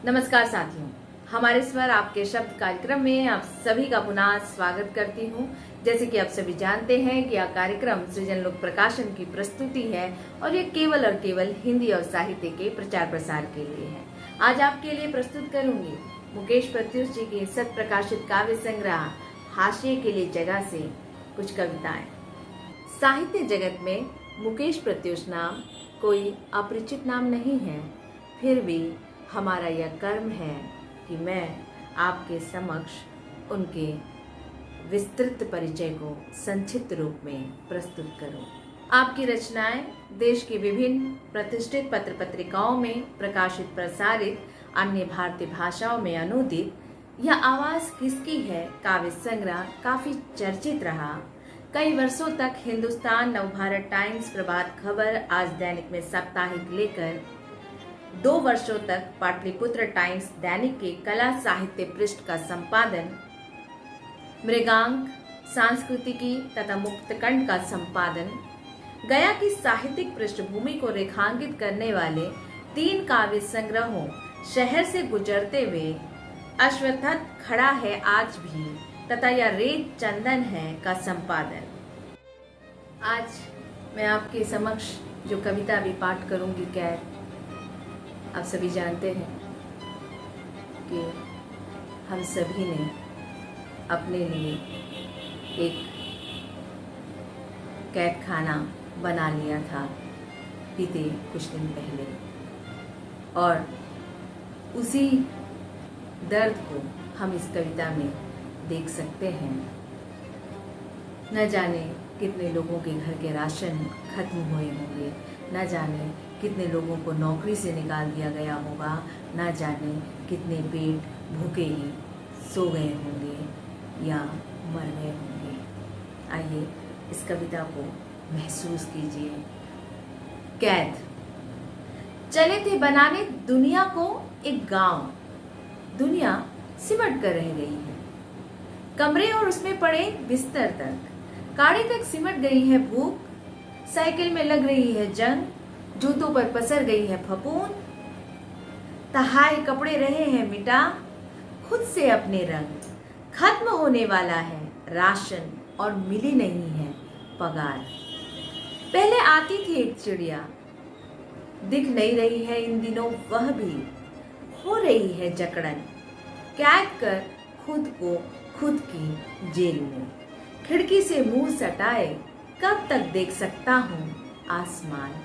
नमस्कार साथियों, हमारे स्वर आपके शब्द कार्यक्रम में आप सभी का पुनः स्वागत करती हूँ। जैसे कि आप सभी जानते हैं कि यह कार्यक्रम सृजन लोक प्रकाशन की प्रस्तुति है और ये केवल और केवल हिंदी और साहित्य के प्रचार प्रसार के लिए है। आज आपके लिए प्रस्तुत करूंगी मुकेश प्रत्युष जी की सत प्रकाशित काव्य संग्रह हाशिए के लिए जगह से कुछ कविताएं। साहित्य जगत में मुकेश प्रत्युष नाम कोई अपरिचित नाम नहीं है, फिर भी हमारा यह कर्म है कि मैं आपके समक्ष उनके विस्तृत परिचय को संक्षिप्त रूप में प्रस्तुत करूं। आपकी रचनाएं देश की विभिन्न प्रतिष्ठित पत्र पत्रिकाओं में प्रकाशित प्रसारित, अन्य भारतीय भाषाओं में अनुदित यह आवाज किसकी है काव्य संग्रह काफी चर्चित रहा। कई वर्षों तक हिंदुस्तान, नवभारत टाइम्स, प्रभात खबर, आज दैनिक में साप्ताहिक लेकर 2 वर्षों तक पाटलिपुत्र टाइम्स दैनिक के कला साहित्य पृष्ठ का संपादन, मृगांक सांस्कृतिकी तथा मुक्तकंठ का संपादन, गया की साहित्यिक पृष्ठभूमि को रेखांकित करने वाले 3 काव्य संग्रहों शहर से गुजरते हुए अश्वत्थ खड़ा है आज भी तथा यह रेत चंदन है का संपादन। आज मैं आपके समक्ष जो कविता अभी पाठ करूंगी, कैद, आप सभी जानते हैं कि हम सभी ने अपने लिए एक कैद खाना बना लिया था बीते कुछ दिन पहले, और उसी दर्द को हम इस कविता में देख सकते हैं। न जाने कितने लोगों के घर के राशन खत्म हुए होंगे, न जाने कितने लोगों को नौकरी से निकाल दिया गया होगा, न जाने कितने पेट भूखे ही सो गए होंगे या मर गए होंगे। आइए इस कविता को महसूस कीजिए। कैद। चले थे बनाने दुनिया को एक गांव, दुनिया सिमट कर रह गई है। कमरे और उसमें पड़े बिस्तर तक, काढ़े तक सिमट गई है भूख, साइकिल में लग रही है जंग, जूतों पर पसर गई है फपूंद, तहाए कपड़े रहे हैं मिटा खुद से अपने रंग, खत्म होने वाला है राशन और मिली नहीं है पगार। पहले आती थी एक चिड़िया, दिख नहीं रही है इन दिनों वह भी, हो रही है जकड़न, कैद कर खुद को खुद की जेल में, खिड़की से मुंह सटाए कब तक देख सकता हूँ आसमान।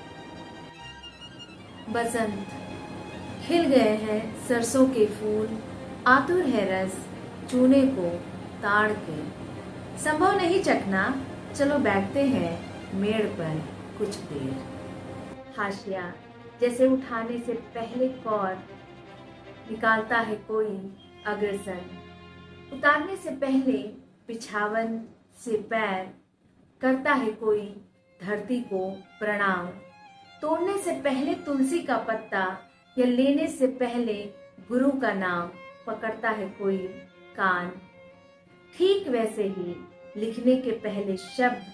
बसंत खिल गए हैं सरसों के फूल, आतुर है रस चूने को ताड़ के, संभव नहीं चखना चलो बैठते हैं मेड़ पर कुछ देर। हाशिया जैसे उठाने से पहले कौर निकालता है कोई अग्रसन, उतारने से पहले पिछावन से पैर करता है कोई धरती को प्रणाम, तोड़ने से पहले तुलसी का पत्ता या लेने से पहले गुरु का नाम पकड़ता है कोई कान। ठीक वैसे ही लिखने के पहले शब्द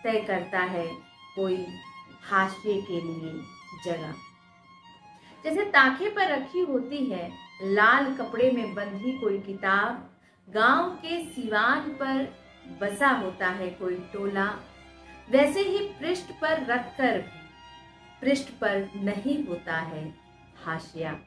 तय करता है कोई हाशिए के लिए जगह। जैसे ताखे पर रखी होती है लाल कपड़े में बंधी कोई किताब, गांव के सिवान पर बसा होता है कोई टोला, वैसे ही पृष्ठ पर रखकर पृष्ठ पर नहीं होता है हाशिया।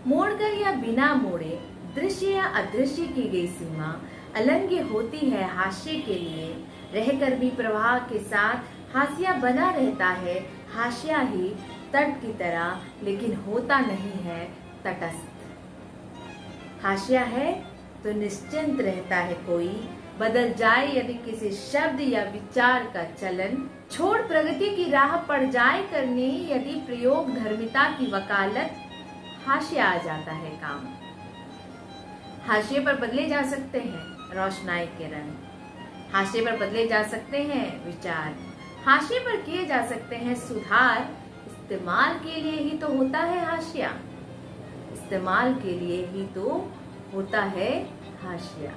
मोड़कर या बिना मोड़े, दृश्य या अदृश्य की गई सीमा अलंघ्य होती है हाशिए के लिए, रहकर भी प्रवाह के साथ हाशिया बना रहता है। हाशिया ही तट की तरह लेकिन होता नहीं है तटस्थ। हाशिया है तो निश्चिंत रहता है कोई, बदल जाए यदि किसी शब्द या विचार का चलन, छोड़ प्रगति की राह पड़ जाए करने यदि प्रयोग धर्मिता की वकालत, हाशिया आ जाता है काम। हाशिए पर बदले जा सकते हैं रोशनाई के रंग, हाशिए पर बदले जा सकते हैं विचार, हाशिए पर किए जा सकते हैं सुधार। इस्तेमाल के लिए ही तो होता है हाशिया, इस्तेमाल के लिए ही तो होता है हाशिया।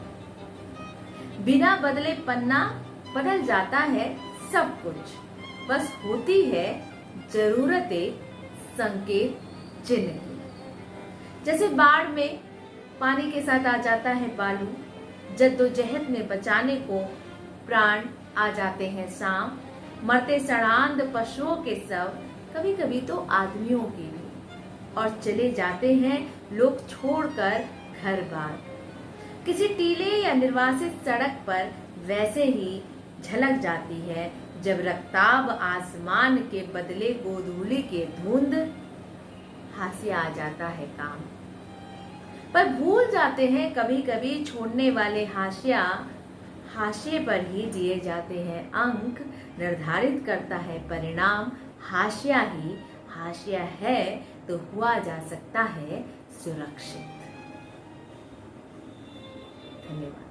बिना बदले पन्ना बदल जाता है सब कुछ, बस होती है जरूरत एक संकेत चिन्ह की। जैसे बाढ़ में पानी के साथ आ जाता है बालू, जद्दोजहद में बचाने को प्राण आ जाते हैं शाम, मरते सड़ांध पशुओं के शव, कभी कभी तो आदमियों के भी, और चले जाते हैं लोग छोड़कर घर बार। किसी टीले या निर्वासित सड़क पर वैसे ही झलक जाती है जब रक्ताब आसमान के बदले गोधूली के धुंध, हासिया आ जाता है काम। पर भूल जाते हैं कभी कभी छोड़ने वाले हाशिया, हाशिए पर ही दिए जाते हैं अंक, निर्धारित करता है परिणाम, हाशिया ही हाशिया है तो हुआ जा सकता है सुरक्षित। धन्यवाद।